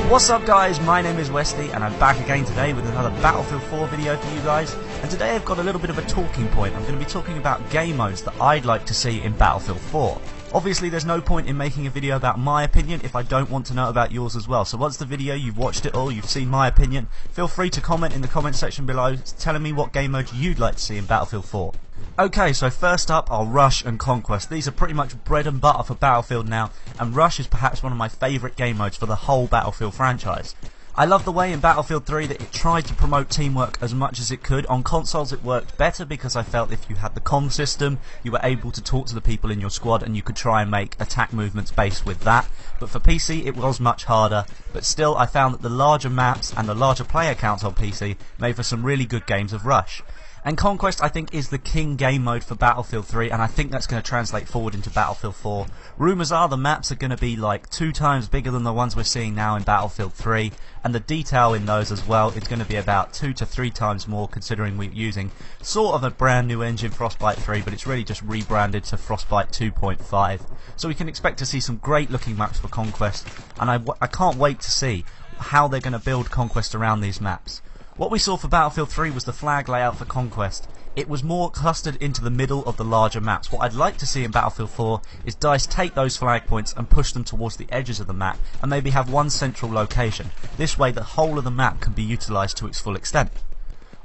What's up guys, my name is Wesley and I'm back again today with another Battlefield 4 video for you guys, and today I've got a little bit of a talking point. I'm going to be talking about game modes that I'd like to see in Battlefield 4. Obviously there's no point in making a video about my opinion if I don't want to know about yours as well, so once the video, you've watched it all, you've seen my opinion, feel free to comment in the comment section below telling me what game mode you'd like to see in Battlefield 4. Okay, so first up are Rush and Conquest. These are pretty much bread and butter for Battlefield now, and Rush is perhaps one of my favourite game modes for the whole Battlefield franchise. I love the way in Battlefield 3 that it tried to promote teamwork as much as it could. On consoles it worked better because I felt if you had the comm system, you were able to talk to the people in your squad and you could try and make attack movements based with that. But for PC it was much harder, but still I found that the larger maps and the larger player counts on PC made for some really good games of Rush. And Conquest, I think, is the king game mode for Battlefield 3, and I think that's going to translate forward into Battlefield 4. Rumours are the maps are going to be like 2 times bigger than the ones we're seeing now in Battlefield 3, and the detail in those as well is going to be about 2 to 3 times more, considering we're using sort of a brand new engine, Frostbite 3, but it's really just rebranded to Frostbite 2.5. So we can expect to see some great looking maps for Conquest, and I can't wait to see how they're going to build Conquest around these maps. What we saw for Battlefield 3 was the flag layout for Conquest. It was more clustered into the middle of the larger maps. What I'd like to see in Battlefield 4 is DICE take those flag points and push them towards the edges of the map and maybe have one central location. This way the whole of the map can be utilised to its full extent.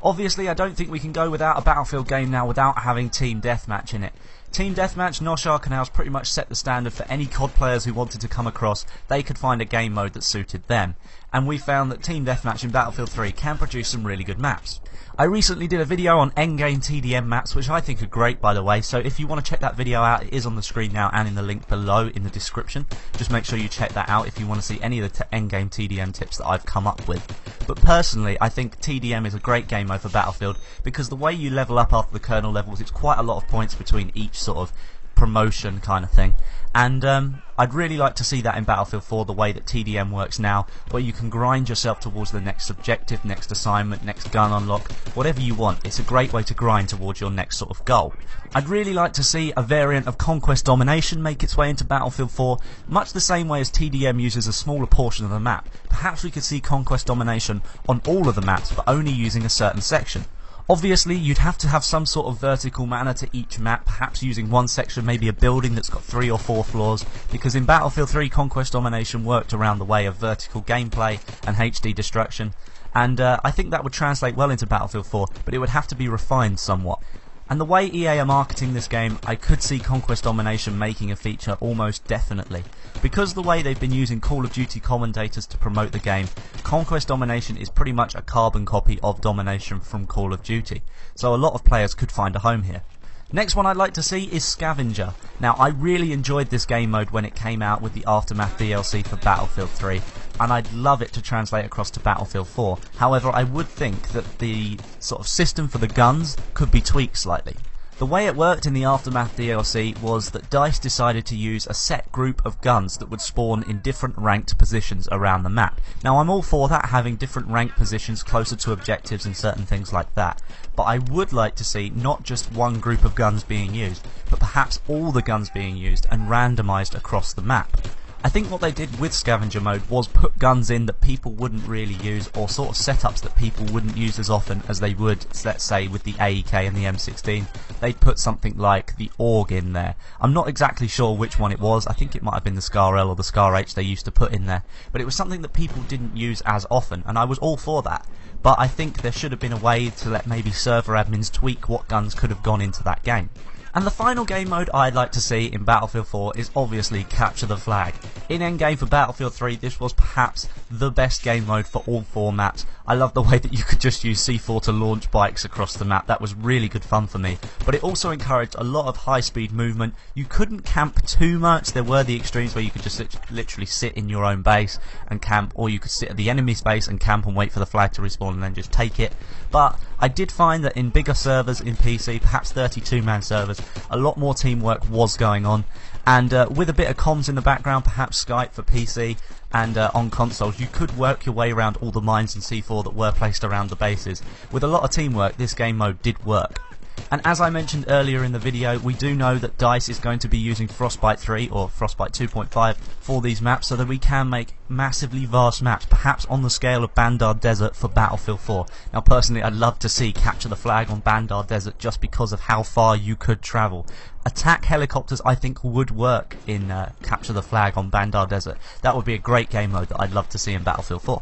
Obviously I don't think we can go without a Battlefield game now without having Team Deathmatch in it. Team Deathmatch, Nosh Arkanau's pretty much set the standard for any COD players who wanted to come across. They could find a game mode that suited them. And we found that Team Deathmatch in Battlefield 3 can produce some really good maps. I recently did a video on endgame TDM maps, which I think are great by the way, so if you want to check that video out, it is on the screen now and in the link below in the description. Just make sure you check that out if you want to see any of the endgame TDM tips that I've come up with. But personally, I think TDM is a great game mode for Battlefield because the way you level up after the kernel levels, it's quite a lot of points between each sort of promotion kind of thing, and I'd really like to see that in Battlefield 4 the way that TDM works now, where you can grind yourself towards the next objective, next assignment, next gun unlock, whatever you want. It's a great way to grind towards your next sort of goal. I'd really like to see a variant of Conquest Domination make its way into Battlefield 4, much the same way as TDM uses a smaller portion of the map. Perhaps we could see Conquest Domination on all of the maps but only using a certain section. Obviously you'd have to have some sort of vertical manner to each map, perhaps using one section, maybe a building that's got 3 or 4 floors, because in Battlefield 3 Conquest Domination worked around the way of vertical gameplay and HD destruction, and I think that would translate well into Battlefield 4, but it would have to be refined somewhat. And the way EA are marketing this game, I could see Conquest Domination making a feature almost definitely. Because the way they've been using Call of Duty commentators to promote the game, Conquest Domination is pretty much a carbon copy of Domination from Call of Duty, so a lot of players could find a home here. Next one I'd like to see is Scavenger. Now I really enjoyed this game mode when it came out with the Aftermath DLC for Battlefield 3, and I'd love it to translate across to Battlefield 4. However, I would think that the sort of system for the guns could be tweaked slightly. The way it worked in the Aftermath DLC was that DICE decided to use a set group of guns that would spawn in different ranked positions around the map. Now I'm all for that, having different ranked positions closer to objectives and certain things like that, but I would like to see not just one group of guns being used, but perhaps all the guns being used and randomised across the map. I think what they did with Scavenger mode was put guns in that people wouldn't really use, or sort of setups that people wouldn't use as often as they would, let's say, with the AEK and the M16. They'd put something like the AUG in there. I'm not exactly sure which one it was. I think it might have been the SCAR L or the SCAR H they used to put in there. But it was something that people didn't use as often, and I was all for that. But I think there should have been a way to let maybe server admins tweak what guns could have gone into that game. And the final game mode I'd like to see in Battlefield 4 is obviously Capture the Flag. In endgame for Battlefield 3 this was perhaps the best game mode for all 4 maps. I love the way that you could just use C4 to launch bikes across the map. That was really good fun for me. But it also encouraged a lot of high speed movement. You couldn't camp too much. There were the extremes where you could just literally sit in your own base and camp, or you could sit at the enemy's base and camp and wait for the flag to respawn and then just take it. But I did find that in bigger servers in PC, perhaps 32-man servers, a lot more teamwork was going on, and with a bit of comms in the background, perhaps Skype for PC, and on consoles, you could work your way around all the mines and C4 that were placed around the bases. With a lot of teamwork, this game mode did work. And as I mentioned earlier in the video, we do know that DICE is going to be using Frostbite 3 or Frostbite 2.5 for these maps, so that we can make massively vast maps, perhaps on the scale of Bandar Desert for Battlefield 4. Now personally, I'd love to see Capture the Flag on Bandar Desert just because of how far you could travel. Attack helicopters I think would work in Capture the Flag on Bandar Desert. That would be a great game mode that I'd love to see in Battlefield 4.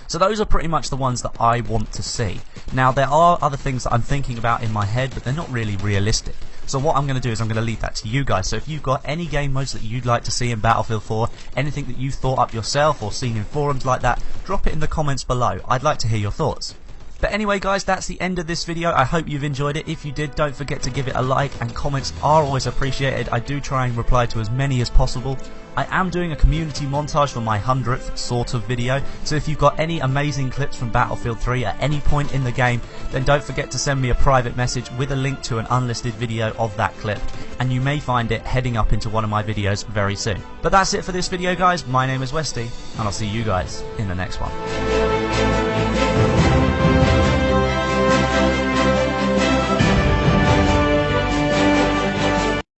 So those are pretty much the ones that I want to see. Now there are other things that I'm thinking about in my head, but they're not really realistic. So what I'm going to do is I'm going to leave that to you guys. So if you've got any game modes that you'd like to see in Battlefield 4, anything that you've thought up yourself or seen in forums like that, drop it in the comments below. I'd like to hear your thoughts. But anyway guys, that's the end of this video. I hope you've enjoyed it. If you did, don't forget to give it a like, and comments are always appreciated. I do try and reply to as many as possible. I am doing a community montage for my 100th sort of video, so if you've got any amazing clips from Battlefield 3 at any point in the game, then don't forget to send me a private message with a link to an unlisted video of that clip, and you may find it heading up into one of my videos very soon. But that's it for this video guys. My name is Westy, and I'll see you guys in the next one.